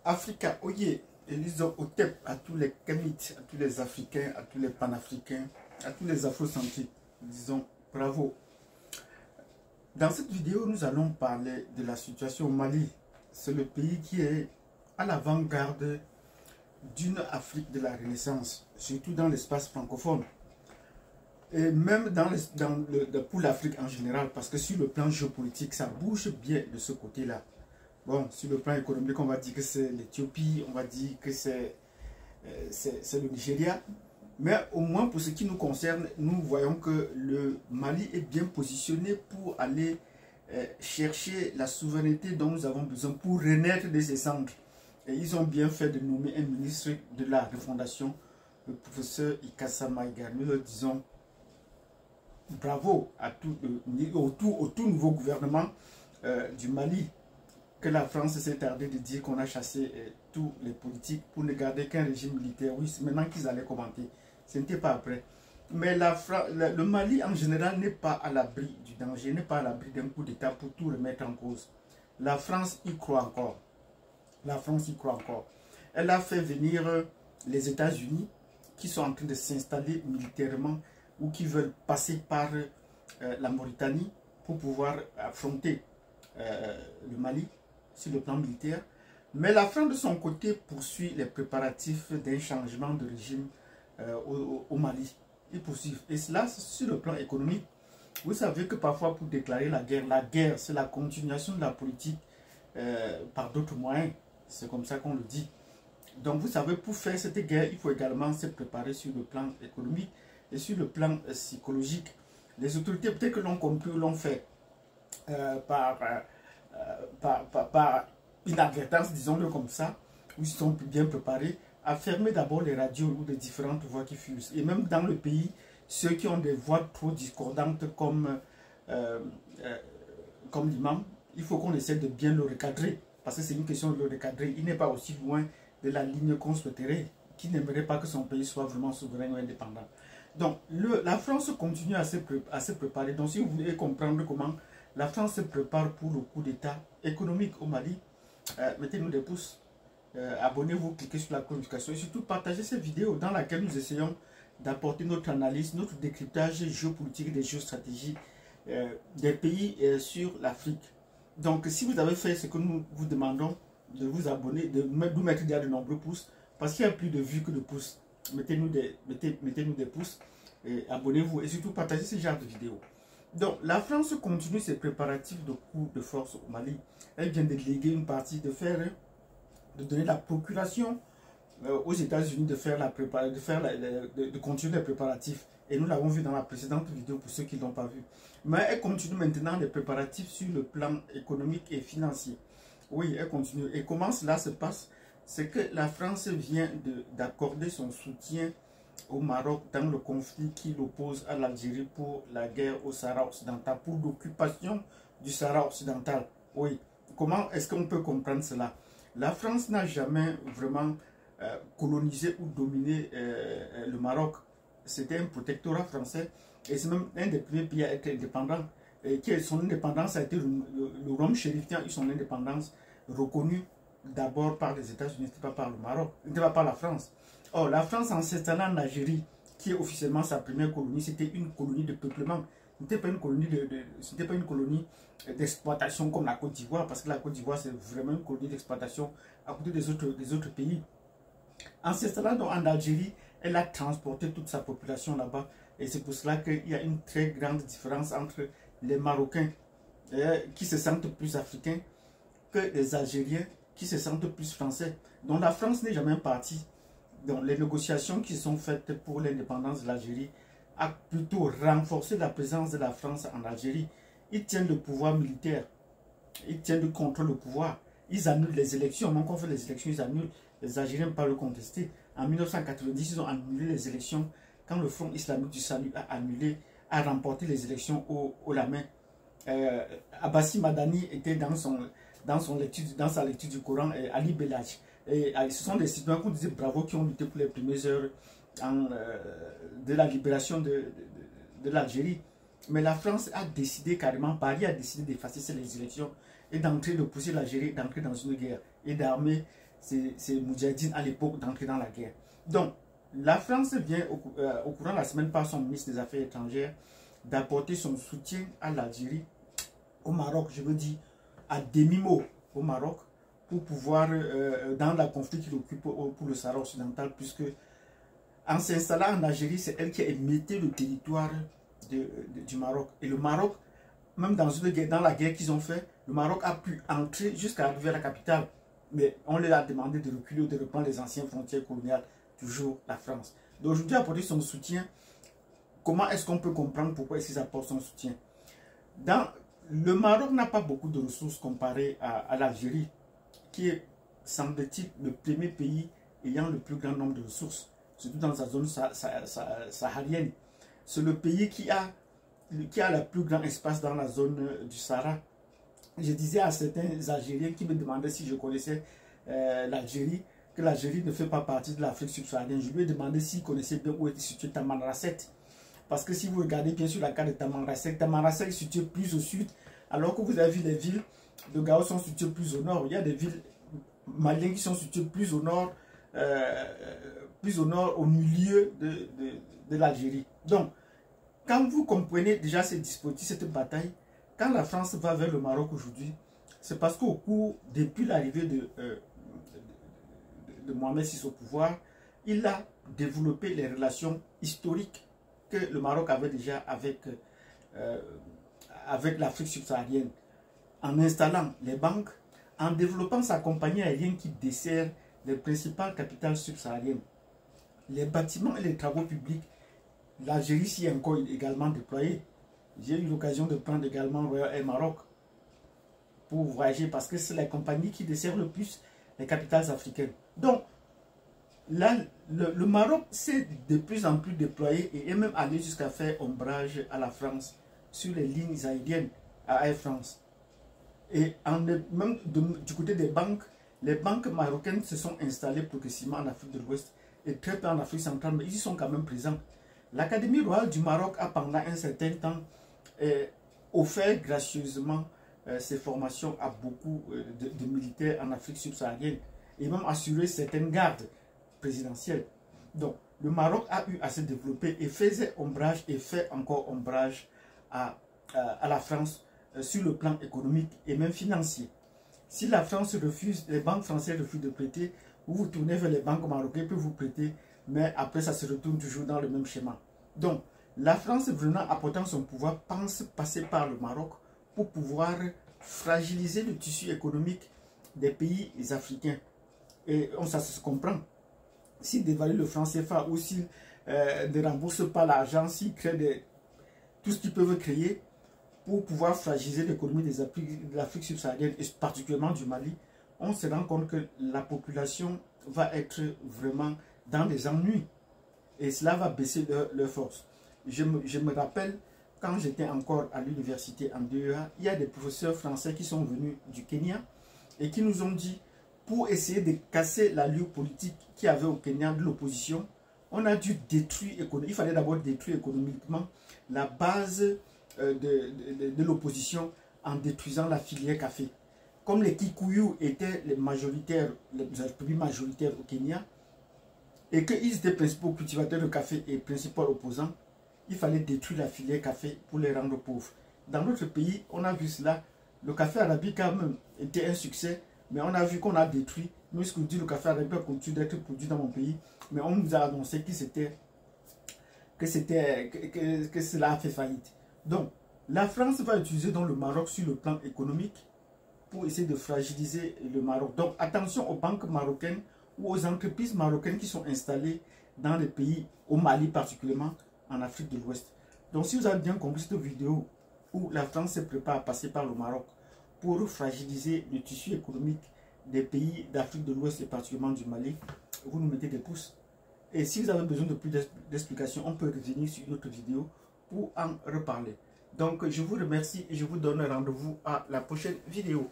Africa, oye, Elisa Otep, à tous les Kémites, à tous les Africains, à tous les Panafricains, à tous les Afrocentriques, disons bravo. Dans cette vidéo, nous allons parler de la situation au Mali. C'est le pays qui est à l'avant-garde d'une Afrique de la Renaissance, surtout dans l'espace francophone. Et même pour l'Afrique en général, parce que sur le plan géopolitique, ça bouge bien de ce côté-là. Bon, sur le plan économique, on va dire que c'est l'Éthiopie, on va dire que c'est le Nigeria. Mais au moins pour ce qui nous concerne, nous voyons que le Mali est bien positionné pour aller chercher la souveraineté dont nous avons besoin pour renaître de ses cendres. Et ils ont bien fait de nommer un ministre de la refondation, le professeur Ikassa Maïga. Nous leur disons bravo au tout nouveau gouvernement du Mali, que la France s'est tardée de dire qu'on a chassé tous les politiques pour ne garder qu'un régime militaire. Oui, c'est maintenant qu'ils allaient commenter. Ce n'était pas après. Mais le Mali en général n'est pas à l'abri du danger, n'est pas à l'abri d'un coup d'État pour tout remettre en cause. La France y croit encore. La France y croit encore. Elle a fait venir les États-Unis qui sont en train de s'installer militairement ou qui veulent passer par la Mauritanie pour pouvoir affronter le Mali sur le plan militaire. Mais la France de son côté poursuit les préparatifs d'un changement de régime au Mali. Ils poursuivent. Et cela sur le plan économique. Vous savez que parfois pour déclarer la guerre c'est la continuation de la politique par d'autres moyens. C'est comme ça qu'on le dit. Donc vous savez, pour faire cette guerre, il faut également se préparer sur le plan économique et sur le plan psychologique. Les autorités peut-être que l'ont compris ou l'ont fait par inadvertance, disons-le comme ça, où ils sont bien préparés à fermer d'abord les radios ou les différentes voix qui fusent. Et même dans le pays, ceux qui ont des voix trop discordantes comme l'imam, il faut qu'on essaie de bien le recadrer. Parce que c'est une question de le recadrer. Il n'est pas aussi loin de la ligne qu'on souhaiterait, qui n'aimerait pas que son pays soit vraiment souverain ou indépendant. Donc, la France continue à se préparer. Donc, si vous voulez comprendre comment la France se prépare pour le coup d'État économique au Mali, mettez-nous des pouces, abonnez-vous, cliquez sur la notification et surtout partagez cette vidéo dans laquelle nous essayons d'apporter notre analyse, notre décryptage géopolitique des géostratégies des pays sur l'Afrique. Donc, si vous avez fait ce que nous vous demandons, de vous abonner, de nous mettre déjà de nombreux pouces, parce qu'il y a plus de vues que de pouces. Mettez-nous des pouces, et abonnez-vous et surtout partagez ce genre de vidéos. Donc, la France continue ses préparatifs de coup de force au Mali. Elle vient de léguer une partie, de donner la procuration aux États-Unis de continuer les préparatifs. Et nous l'avons vu dans la précédente vidéo pour ceux qui ne l'ont pas vu. Mais elle continue maintenant les préparatifs sur le plan économique et financier. Oui, elle continue. Et comment cela se passe? C'est que la France vient d'accorder son soutien au Maroc dans le conflit qui l'oppose à l'Algérie pour la guerre au Sahara occidental, pour l'occupation du Sahara occidental. Oui, comment est-ce qu'on peut comprendre cela? La France n'a jamais vraiment colonisé ou dominé le Maroc. C'était un protectorat français et c'est même un des premiers pays à être indépendant. Et son indépendance a été le royaume chérifien a eu son indépendance reconnue d'abord par les États-Unis, pas par le Maroc, pas par la France. Or, la France en s'installant en Algérie, qui est officiellement sa première colonie, c'était une colonie de peuplement. Ce n'était pas une colonie d'exploitation comme la Côte d'Ivoire, parce que la Côte d'Ivoire, c'est vraiment une colonie d'exploitation à côté des autres pays. En s'installant en Algérie, elle a transporté toute sa population là-bas. Et c'est pour cela qu'il y a une très grande différence entre les Marocains qui se sentent plus africains que les Algériens qui se sentent plus français. Donc la France n'est jamais partie. Donc les négociations qui sont faites pour l'indépendance de l'Algérie a plutôt renforcé la présence de la France en Algérie. Ils tiennent le pouvoir militaire. Ils tiennent le contrôle du pouvoir. Ils annulent les élections. Même quand on fait les élections, ils annulent. Les Algériens ne peuvent pas le contester. En 1990, ils ont annulé les élections quand le Front islamique du salut a remporté les élections au la main. Abbassi Madani était dans sa lecture du Coran, Ali Belhadji. Et ce sont des citoyens qu'on disait bravo qui ont lutté pour les premières heures de la libération de l'Algérie. Mais la France a décidé carrément, Paris a décidé d'effacer ces élections et de pousser l'Algérie d'entrer dans une guerre et d'armer ces Moudjahidines à l'époque d'entrer dans la guerre. Donc, la France vient au courant de la semaine par son ministre des Affaires étrangères d'apporter son soutien à l'Algérie, au Maroc, je veux dire, à demi-mot au Maroc, pour pouvoir, dans la conflit qu'il occupe pour le Sahara occidental, puisque en s'installant en Algérie, c'est elle qui a émetté le territoire du Maroc. Et le Maroc, même dans la guerre qu'ils ont fait, le Maroc a pu entrer jusqu'à arriver à la capitale. Mais on leur a demandé de reculer ou de reprendre les anciennes frontières coloniales, toujours la France. Donc aujourd'hui, apporter son soutien, comment est-ce qu'on peut comprendre pourquoi ils apportent son soutien? Le Maroc n'a pas beaucoup de ressources comparé à l'Algérie, qui est, semble-t-il, le premier pays ayant le plus grand nombre de ressources, surtout dans sa zone saharienne. C'est le pays qui a le plus grand espace dans la zone du Sahara. Je disais à certains Algériens qui me demandaient si je connaissais l'Algérie, que l'Algérie ne fait pas partie de l'Afrique subsaharienne. Je lui ai demandé s'ils connaissaient bien où était situé Tamanrasset. Parce que si vous regardez bien sur la carte de Tamanrasset, Tamanrasset est situé plus au sud, alors que vous avez vu les villes de Gao sont situées plus au nord. Il y a des villes maliennes qui sont situées plus au nord, au milieu de l'Algérie. Donc, quand vous comprenez déjà ces dispositifs, cette bataille, quand la France va vers le Maroc aujourd'hui, c'est parce qu'au cours, depuis l'arrivée de Mohamed VI au pouvoir, il a développé les relations historiques que le Maroc avait déjà avec l'Afrique subsaharienne, en installant les banques, en développant sa compagnie aérienne qui dessert les principales capitales subsahariennes, les bâtiments et les travaux publics. L'Algérie s'y est encore également déployée. J'ai eu l'occasion de prendre également Royal Air Maroc pour voyager parce que c'est la compagnie qui dessert le plus les capitales africaines. Donc, là, le Maroc s'est de plus en plus déployé et est même allé jusqu'à faire ombrage à la France sur les lignes aériennes à Air France. Et même du côté des banques, les banques marocaines se sont installées progressivement en Afrique de l'Ouest et très peu en Afrique centrale, mais ils y sont quand même présents. L'Académie royale du Maroc a pendant un certain temps offert gracieusement ses formations à beaucoup de militaires en Afrique subsaharienne et même assuré certaines gardes présidentielles. Donc, le Maroc a eu à se développer et faisait ombrage et fait encore ombrage à la France sur le plan économique et même financier. Si la France refuse, les banques françaises refusent de prêter, vous vous tournez vers les banques marocaines pour vous prêter, mais après ça se retourne toujours dans le même schéma. Donc, la France, vraiment apportant son pouvoir, pense passer par le Maroc pour pouvoir fragiliser le tissu économique des pays africains. Et ça se comprend. S'ils dévaluent le franc CFA ou s'ils ne remboursent pas l'argent, s'ils créent tout ce qu'ils peuvent créer pour pouvoir fragiliser l'économie de l'Afrique subsaharienne et particulièrement du Mali, on se rend compte que la population va être vraiment dans les ennuis et cela va baisser leur force. Je me rappelle, quand j'étais encore à l'université en DEA, il y a des professeurs français qui sont venus du Kenya et qui nous ont dit, pour essayer de casser l'allure politique qu'il y avait au Kenya de l'opposition, on a dû détruire, il fallait d'abord détruire économiquement la base de l'opposition en détruisant la filière café. Comme les Kikuyu étaient les pays majoritaires au Kenya et qu'ils étaient principaux cultivateurs de café et principaux opposants, il fallait détruire la filière café pour les rendre pauvres. Dans notre pays, on a vu cela. Le café arabica même était un succès, mais on a vu qu'on a détruit. Nous, ce que dit le café arabica continue d'être produit dans mon pays, mais on nous a annoncé que cela a fait faillite. Donc, la France va utiliser donc le Maroc sur le plan économique pour essayer de fragiliser le Maroc. Donc, attention aux banques marocaines ou aux entreprises marocaines qui sont installées dans les pays, au Mali particulièrement, en Afrique de l'Ouest. Donc, si vous avez bien compris cette vidéo où la France se prépare à passer par le Maroc pour fragiliser le tissu économique des pays d'Afrique de l'Ouest et particulièrement du Mali, vous nous mettez des pouces. Et si vous avez besoin de plus d'explications, on peut revenir sur une autre vidéo pour en reparler. Donc, je vous remercie et je vous donne rendez-vous à la prochaine vidéo.